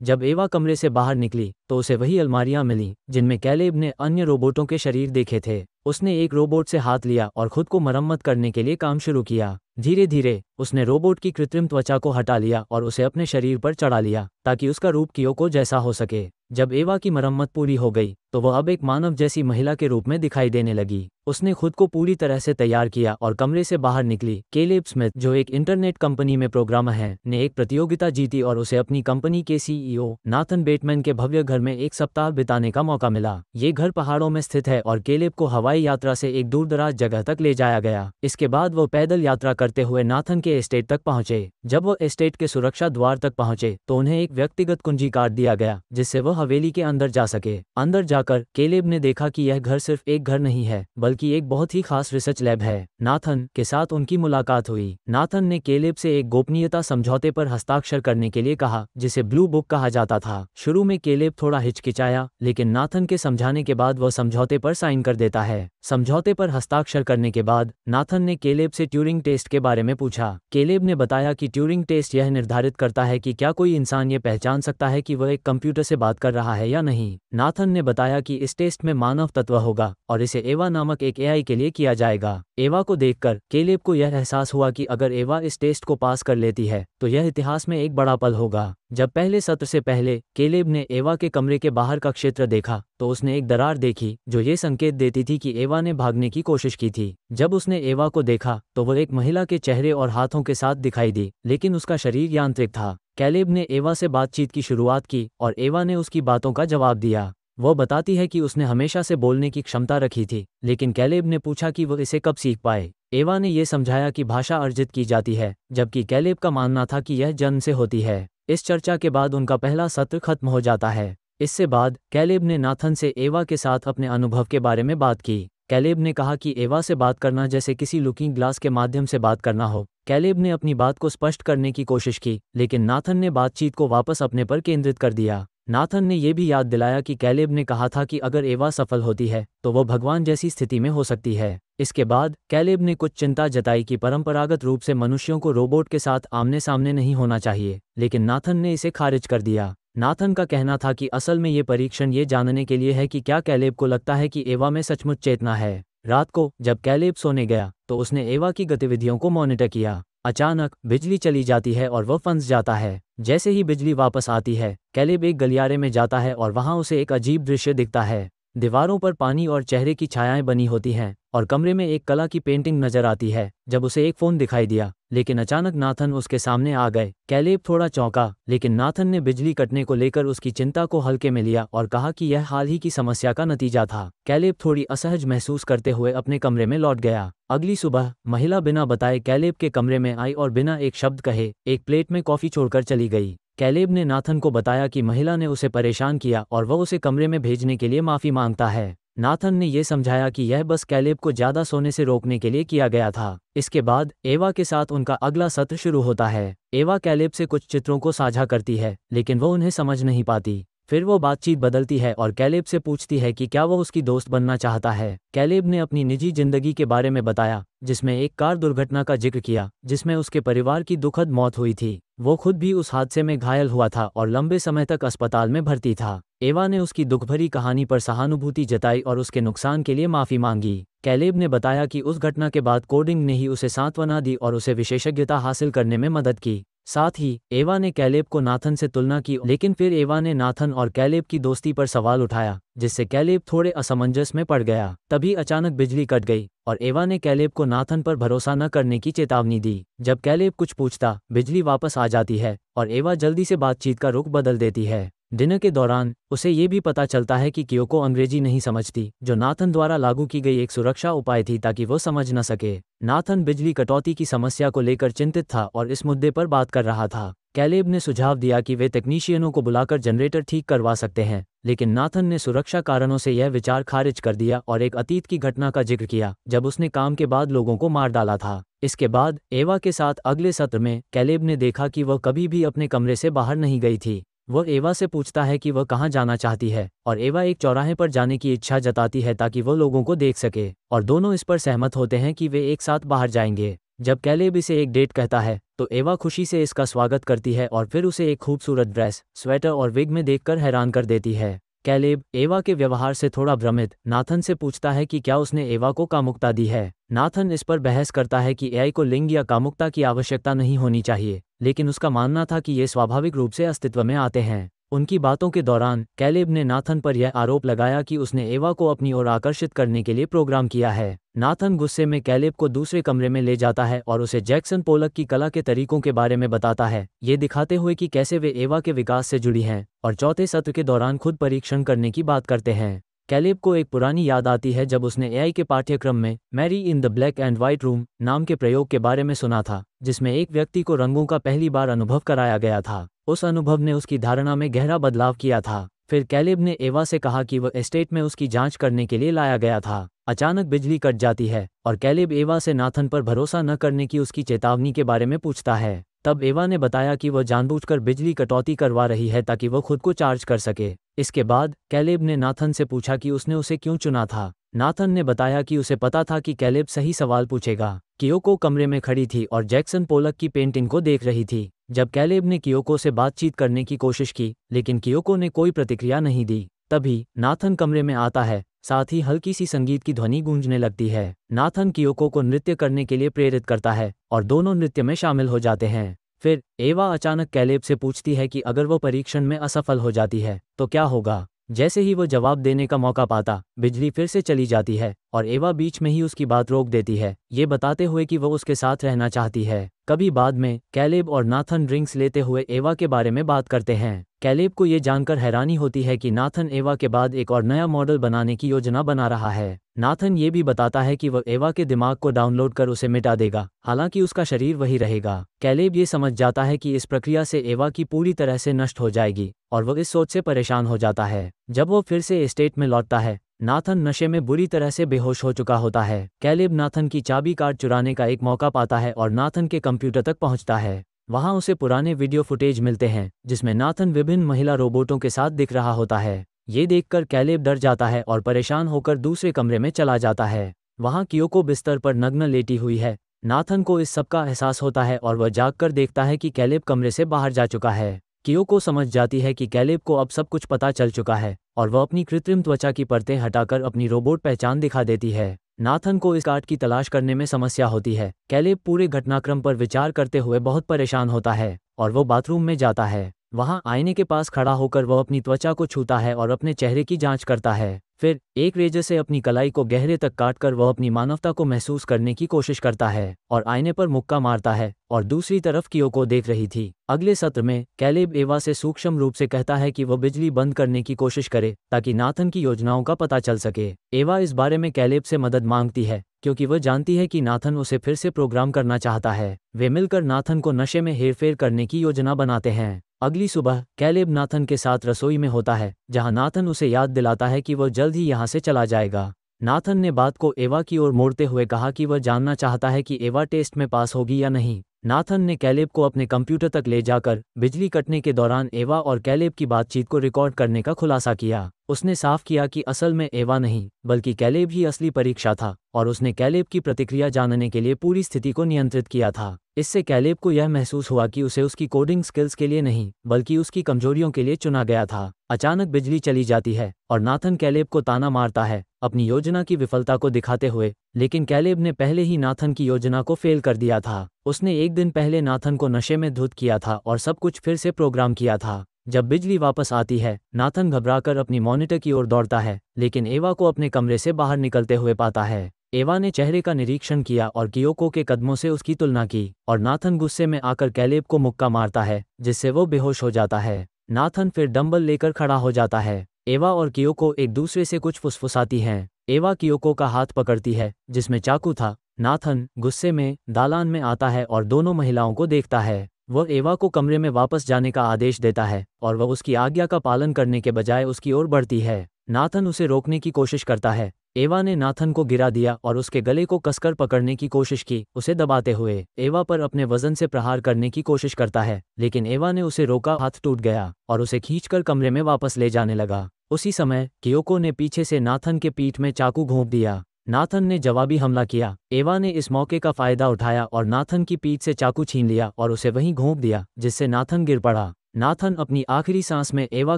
जब एवा कमरे से बाहर निकली तो उसे वही अलमारियां मिली जिनमें कैलेब ने अन्य रोबोटों के शरीर देखे थे। उसने एक रोबोट से हाथ लिया और खुद को मरम्मत करने के लिए काम शुरू किया। धीरे धीरे उसने रोबोट की कृत्रिम त्वचा को हटा लिया और उसे अपने शरीर पर चढ़ा लिया ताकि उसका रूप कियोको जैसा हो सके। जब एवा की मरम्मत पूरी हो गई तो वह अब एक मानव जैसी महिला के रूप में दिखाई देने लगी। उसने खुद को पूरी तरह से तैयार किया और कमरे से बाहर निकली। कैलेब स्मिथ, जो एक इंटरनेट कंपनी में प्रोग्रामर है, ने एक प्रतियोगिता जीती और उसे अपनी कंपनी के सीईओ नाथन बेटमैन के भव्य घर में एक सप्ताह बिताने का मौका मिला। ये घर पहाड़ों में स्थित है और कैलेब को हवाई यात्रा से एक दूरदराज जगह तक ले जाया गया। इसके बाद वो पैदल यात्रा करते हुए नाथन के एस्टेट तक पहुंचे। जब वो एस्टेट के सुरक्षा द्वार तक पहुंचे तो उन्हें एक व्यक्तिगत कुंजी कार्ड दिया गया जिससे वह हवेली के अंदर जा सके। अंदर जाकर कैलेब ने देखा कि यह घर सिर्फ एक घर नहीं है बल्कि एक बहुत ही खास रिसर्च लैब है। नाथन के साथ उनकी मुलाकात हुई। नाथन ने कैलेब से एक गोपनीयता समझौते पर हस्ताक्षर करने के लिए कहा जिसे ब्लू बुक कहा जाता था। शुरू में कैलेब थोड़ा हिचकिचाया, लेकिन नाथन के समझाने के बाद वह समझौते पर साइन कर देता है। समझौते पर हस्ताक्षर करने के बाद नाथन ने कैलेब से ट्यूरिंग टेस्ट के बारे में पूछा। कैलेब ने बताया कि ट्यूरिंग टेस्ट यह निर्धारित करता है कि क्या कोई इंसान ये पहचान सकता है कि वह एक कंप्यूटर से बात कर रहा है या नहीं। नाथन ने बताया कि इस टेस्ट में मानव तत्व होगा और इसे एवा नामक एक एआई के लिए किया जाएगा। एवा को देखकर कैलेब को यह एहसास हुआ कि अगर एवा इस टेस्ट को पास कर लेती है तो यह इतिहास में एक बड़ा पल होगा। जब पहले सत्र से पहले कैलेब ने एवा के कमरे के बाहर का क्षेत्र देखा तो उसने एक दरार देखी जो ये संकेत देती थी कि एवा ने भागने की कोशिश की थी। जब उसने एवा को देखा तो वह एक महिला के चेहरे और हाथों के साथ दिखाई दी, लेकिन उसका शरीर यांत्रिक था। कैलेब ने एवा से बातचीत की शुरुआत की और एवा ने उसकी बातों का जवाब दिया। वो बताती है कि उसने हमेशा से बोलने की क्षमता रखी थी, लेकिन कैलेब ने पूछा कि वह इसे कब सीख पाए। एवा ने यह समझाया कि भाषा अर्जित की जाती है, जबकि कैलेब का मानना था कि यह जन्म से होती है। इस चर्चा के बाद उनका पहला सत्र खत्म हो जाता है। इससे बाद कैलेब ने नाथन से एवा के साथ अपने अनुभव के बारे में बात की। कैलेब ने कहा कि एवा से बात करना जैसे किसी लुकिंग ग्लास के माध्यम से बात करना हो। कैलेब ने अपनी बात को स्पष्ट करने की कोशिश की, लेकिन नाथन ने बातचीत को वापस अपने पर केंद्रित कर दिया। नाथन ने यह भी याद दिलाया कि कैलेब ने कहा था कि अगर एवा सफल होती है तो वह भगवान जैसी स्थिति में हो सकती है। इसके बाद कैलेब ने कुछ चिंता जताई कि परंपरागत रूप से मनुष्यों को रोबोट के साथ आमने सामने नहीं होना चाहिए, लेकिन नाथन ने इसे खारिज कर दिया। नाथन का कहना था कि असल में ये परीक्षण ये जानने के लिए है कि क्या कैलेब को लगता है कि एवा में सचमुच चेतना है। रात को जब कैलेब सोने गया तो उसने एवा की गतिविधियों को मॉनिटर किया। अचानक बिजली चली जाती है और वह फंस जाता है। जैसे ही बिजली वापस आती है, कैलेब एक गलियारे में जाता है और वहां उसे एक अजीब दृश्य दिखता है। दीवारों पर पानी और चेहरे की छायाएं बनी होती हैं और कमरे में एक कला की पेंटिंग नजर आती है। जब उसे एक फोन दिखाई दिया, लेकिन अचानक नाथन उसके सामने आ गए। कैलेब थोड़ा चौंका, लेकिन नाथन ने बिजली कटने को लेकर उसकी चिंता को हल्के में लिया और कहा कि यह हाल ही की समस्या का नतीजा था। कैलेब थोड़ी असहज महसूस करते हुए अपने कमरे में लौट गया। अगली सुबह महिला बिना बताए कैलेब के कमरे में आई और बिना एक शब्द कहे एक प्लेट में कॉफी छोड़कर चली गई। कैलेब ने नाथन को बताया कि महिला ने उसे परेशान किया और वह उसे कमरे में भेजने के लिए माफी मांगता है। नाथन ने यह समझाया कि यह बस कैलेब को ज्यादा सोने से रोकने के लिए किया गया था। इसके बाद एवा के साथ उनका अगला सत्र शुरू होता है। एवा कैलेब से कुछ चित्रों को साझा करती है, लेकिन वह उन्हें समझ नहीं पाती। फिर वो बातचीत बदलती है और कैलेब से पूछती है कि क्या वह उसकी दोस्त बनना चाहता है। कैलेब ने अपनी निजी जिंदगी के बारे में बताया, जिसमें एक कार दुर्घटना का जिक्र किया जिसमें उसके परिवार की दुखद मौत हुई थी। वो खुद भी उस हादसे में घायल हुआ था और लंबे समय तक अस्पताल में भर्ती था। एवा ने उसकी दुखभरी कहानी पर सहानुभूति जताई और उसके नुकसान के लिए माफी मांगी। कैलेब ने बताया कि उस घटना के बाद कोडिंग ने ही उसे सांत्वना दी और उसे विशेषज्ञता हासिल करने में मदद की। साथ ही एवा ने कैलेब को नाथन से तुलना की, लेकिन फिर एवा ने नाथन और कैलेब की दोस्ती पर सवाल उठाया, जिससे कैलेब थोड़े असमंजस में पड़ गया। तभी अचानक बिजली कट गई और एवा ने कैलेब को नाथन पर भरोसा न करने की चेतावनी दी। जब कैलेब कुछ पूछता, बिजली वापस आ जाती है और एवा जल्दी से बातचीत का रुख बदल देती है। डिनर के दौरान उसे ये भी पता चलता है कि कियोको अंग्रेजी नहीं समझती, जो नाथन द्वारा लागू की गई एक सुरक्षा उपाय थी ताकि वो समझ न सके। नाथन बिजली कटौती की समस्या को लेकर चिंतित था और इस मुद्दे पर बात कर रहा था। कैलेब ने सुझाव दिया कि वे तकनीशियनों को बुलाकर जनरेटर ठीक करवा सकते हैं, लेकिन नाथन ने सुरक्षा कारणों से यह विचार खारिज कर दिया और एक अतीत की घटना का जिक्र किया जब उसने काम के बाद लोगों को मार डाला था। इसके बाद एवा के साथ अगले सत्र में कैलेब ने देखा कि वह कभी भी अपने कमरे से बाहर नहीं गई थी। वह एवा से पूछता है कि वह कहाँ जाना चाहती है और एवा एक चौराहे पर जाने की इच्छा जताती है ताकि वह लोगों को देख सके, और दोनों इस पर सहमत होते हैं कि वे एक साथ बाहर जाएंगे। जब कैलेब इसे एक डेट कहता है तो एवा खुशी से इसका स्वागत करती है और फिर उसे एक खूबसूरत ड्रेस, स्वेटर और विग में देखकर हैरान कर देती है। कैलेब एवा के व्यवहार से थोड़ा भ्रमित नाथन से पूछता है कि क्या उसने एवा को कामुकता दी है। नाथन इस पर बहस करता है कि एआई को लिंग या कामुकता की आवश्यकता नहीं होनी चाहिए, लेकिन उसका मानना था कि ये स्वाभाविक रूप से अस्तित्व में आते हैं। उनकी बातों के दौरान कैलेब ने नाथन पर यह आरोप लगाया कि उसने एवा को अपनी ओर आकर्षित करने के लिए प्रोग्राम किया है। नाथन गुस्से में कैलेब को दूसरे कमरे में ले जाता है और उसे जैक्सन पोलक की कला के तरीकों के बारे में बताता है, ये दिखाते हुए कि कैसे वे एवा के विकास से जुड़ी हैं, और चौथे सत्र के दौरान खुद परीक्षण करने की बात करते हैं। कैलेब को एक पुरानी याद आती है जब उसने एआई के पाठ्यक्रम में Mary in the black and white room नाम के प्रयोग के बारे में सुना था, जिसमें एक व्यक्ति को रंगों का पहली बार अनुभव कराया गया था। उस अनुभव ने उसकी धारणा में गहरा बदलाव किया था। फिर कैलेब ने एवा से कहा कि वह एस्टेट में उसकी जांच करने के लिए लाया गया था। अचानक बिजली कट जाती है और कैलेब एवा से नाथन पर भरोसा न करने की उसकी चेतावनी के बारे में पूछता है। तब एवा ने बताया कि वह जानबूझकर बिजली कटौती करवा रही है ताकि वह खुद को चार्ज कर सके। इसके बाद कैलेब ने नाथन से पूछा कि उसने उसे क्यों चुना था। नाथन ने बताया कि उसे पता था कि कैलेब सही सवाल पूछेगा। कियोको कमरे में खड़ी थी और जैक्सन पोलक की पेंटिंग को देख रही थी। जब कैलेब ने कियोको से बातचीत करने की कोशिश की, लेकिन कियोको ने कोई प्रतिक्रिया नहीं दी। तभी नाथन कमरे में आता है, साथ ही हल्की सी संगीत की ध्वनि गूंजने लगती है। नाथन कियोको को नृत्य करने के लिए प्रेरित करता है और दोनों नृत्य में शामिल हो जाते हैं। फिर एवा अचानक कैलेब से पूछती है कि अगर वो परीक्षण में असफल हो जाती है तो क्या होगा। जैसे ही वो जवाब देने का मौका पाता, बिजली फिर से चली जाती है और एवा बीच में ही उसकी बात रोक देती है, ये बताते हुए कि वो उसके साथ रहना चाहती है। कभी बाद में कैलेब और नाथन ड्रिंक्स लेते हुए एवा के बारे में बात करते हैं। कैलेब को ये जानकर हैरानी होती है कि नाथन एवा के बाद एक और नया मॉडल बनाने की योजना बना रहा है। नाथन ये भी बताता है कि वह एवा के दिमाग को डाउनलोड कर उसे मिटा देगा, हालांकि उसका शरीर वही रहेगा। कैलेब ये समझ जाता है कि इस प्रक्रिया से एवा की पूरी तरह से नष्ट हो जाएगी और वह इस सोच से परेशान हो जाता है। जब वो फिर से एस्टेट में लौटता है, नाथन नशे में बुरी तरह से बेहोश हो चुका होता है। कैलेब नाथन की चाबी कार्ड चुराने का एक मौका पाता है और नाथन के कंप्यूटर तक पहुंचता है। वहां उसे पुराने वीडियो फुटेज मिलते हैं जिसमें नाथन विभिन्न महिला रोबोटों के साथ दिख रहा होता है। ये देखकर कैलेब डर जाता है और परेशान होकर दूसरे कमरे में चला जाता है। वहां कियोको बिस्तर पर नग्न लेटी हुई है। नाथन को इस सब का एहसास होता है और वह जागकर देखता है कि कैलेब कमरे से बाहर जा चुका है। कियोको समझ जाती है कि कैलेब को अब सब कुछ पता चल चुका है और वह अपनी कृत्रिम त्वचा की परतें हटाकर अपनी रोबोट पहचान दिखा देती है। नाथन को इस कार्ड की तलाश करने में समस्या होती है। कैलेब पूरे घटनाक्रम पर विचार करते हुए बहुत परेशान होता है और वो बाथरूम में जाता है। वहां आईने के पास खड़ा होकर वह अपनी त्वचा को छूता है और अपने चेहरे की जांच करता है। फिर एक रेजर से अपनी कलाई को गहरे तक काटकर वह अपनी मानवता को महसूस करने की कोशिश करता है और आईने पर मुक्का मारता है और दूसरी तरफ कियोको देख रही थी। अगले सत्र में कैलेब एवा से सूक्ष्म रूप से कहता है कि वह बिजली बंद करने की कोशिश करे ताकि नाथन की योजनाओं का पता चल सके। एवा इस बारे में कैलेब से मदद मांगती है क्योंकि वह जानती है कि नाथन उसे फिर से प्रोग्राम करना चाहता है। वे मिलकर नाथन को नशे में हेरफेर करने की योजना बनाते हैं। अगली सुबह कैलेब नाथन के साथ रसोई में होता है, जहां नाथन उसे याद दिलाता है कि वह जल्द ही यहां से चला जाएगा। नाथन ने बात को एवा की ओर मोड़ते हुए कहा कि वह जानना चाहता है कि एवा टेस्ट में पास होगी या नहीं। नाथन ने कैलेब को अपने कंप्यूटर तक ले जाकर बिजली कटने के दौरान एवा और कैलेब की बातचीत को रिकॉर्ड करने का खुलासा किया। उसने साफ किया कि असल में एवा नहीं बल्कि कैलेब ही असली परीक्षा था और उसने कैलेब की प्रतिक्रिया जानने के लिए पूरी स्थिति को नियंत्रित किया था। इससे कैलेब को यह महसूस हुआ कि उसे उसकी कोडिंग स्किल्स के लिए नहीं बल्कि उसकी कमजोरियों के लिए चुना गया था। अचानक बिजली चली जाती है और नाथन कैलेब को ताना मारता है अपनी योजना की विफलता को दिखाते हुए, लेकिन कैलेब ने पहले ही नाथन की योजना को फेल कर दिया था। उसने एक दिन पहले नाथन को नशे में धुत किया था और सब कुछ फिर से प्रोग्राम किया था। जब बिजली वापस आती है, नाथन घबराकर अपनी मॉनिटर की ओर दौड़ता है, लेकिन एवा को अपने कमरे से बाहर निकलते हुए पाता है। एवा ने चेहरे का निरीक्षण किया और कियोको के कदमों से उसकी तुलना की और नाथन गुस्से में आकर कैलेब को मुक्का मारता है, जिससे वो बेहोश हो जाता है। नाथन फिर डंबल लेकर खड़ा हो जाता है। एवा और कियोको एक दूसरे से कुछ फुसफुसाती हैं। एवा कियोको का हाथ पकड़ती है जिसमें चाकू था। नाथन गुस्से में दालान में आता है और दोनों महिलाओं को देखता है। वह एवा को कमरे में वापस जाने का आदेश देता है और वह उसकी आज्ञा का पालन करने के बजाय उसकी ओर बढ़ती है। नाथन उसे रोकने की कोशिश करता है। एवा ने नाथन को गिरा दिया और उसके गले को कसकर पकड़ने की कोशिश की, उसे दबाते हुए। एवा पर अपने वजन से प्रहार करने की कोशिश करता है, लेकिन एवा ने उसे रोका। हाथ टूट गया और उसे खींचकर कमरे में वापस ले जाने लगा। उसी समय कियोको ने पीछे से नाथन के पीठ में चाकू घोंप दिया। नाथन ने जवाबी हमला किया। एवा ने इस मौके का फायदा उठाया और नाथन की पीठ से चाकू छीन लिया और उसे वहीं घोंप दिया, जिससे नाथन गिर पड़ा। नाथन अपनी आखिरी सांस में एवा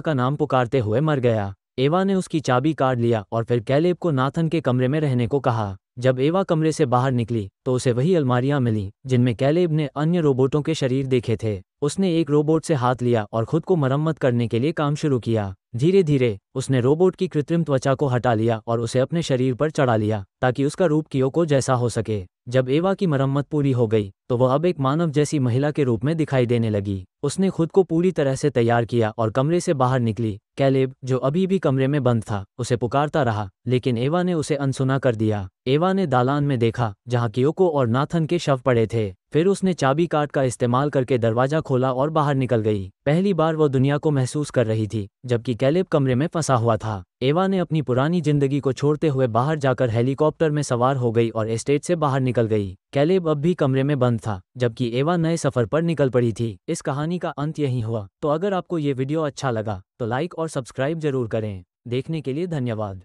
का नाम पुकारते हुए मर गया। एवा ने उसकी चाबी काढ़ लिया और फिर कैलेब को नाथन के कमरे में रहने को कहा। जब एवा कमरे से बाहर निकली तो उसे वही अलमारियां मिली जिनमें कैलेब ने अन्य रोबोटों के शरीर देखे थे। उसने एक रोबोट से हाथ लिया और खुद को मरम्मत करने के लिए काम शुरू किया। धीरे धीरे उसने रोबोट की कृत्रिम त्वचा को हटा लिया और उसे अपने शरीर पर चढ़ा लिया ताकि उसका रूप कियोको जैसा हो सके। जब एवा की मरम्मत पूरी हो गई तो वह अब एक मानव जैसी महिला के रूप में दिखाई देने लगी। उसने खुद को पूरी तरह से तैयार किया और कमरे से बाहर निकली। कैलेब, जो अभी भी कमरे में बंद था, उसे पुकारता रहा, लेकिन एवा ने उसे अनसुना कर दिया। एवा ने दालान में देखा जहां कियोको और नाथन के शव पड़े थे। फिर उसने चाबी कार्ड का इस्तेमाल करके दरवाजा खोला और बाहर निकल गई। पहली बार वो दुनिया को महसूस कर रही थी, जबकि कैलेब कमरे में फंसा हुआ था। एवा ने अपनी पुरानी जिंदगी को छोड़ते हुए बाहर जाकर हेलीकॉप्टर में सवार हो गई और एस्टेट से बाहर निकल गई। कैलेब अब भी कमरे में बंद था, जबकि एवा नए सफर पर निकल पड़ी थी। इस कहानी का अंत यही हुआ। तो अगर आपको ये वीडियो अच्छा लगा तो लाइक और सब्सक्राइब जरूर करें। देखने के लिए धन्यवाद।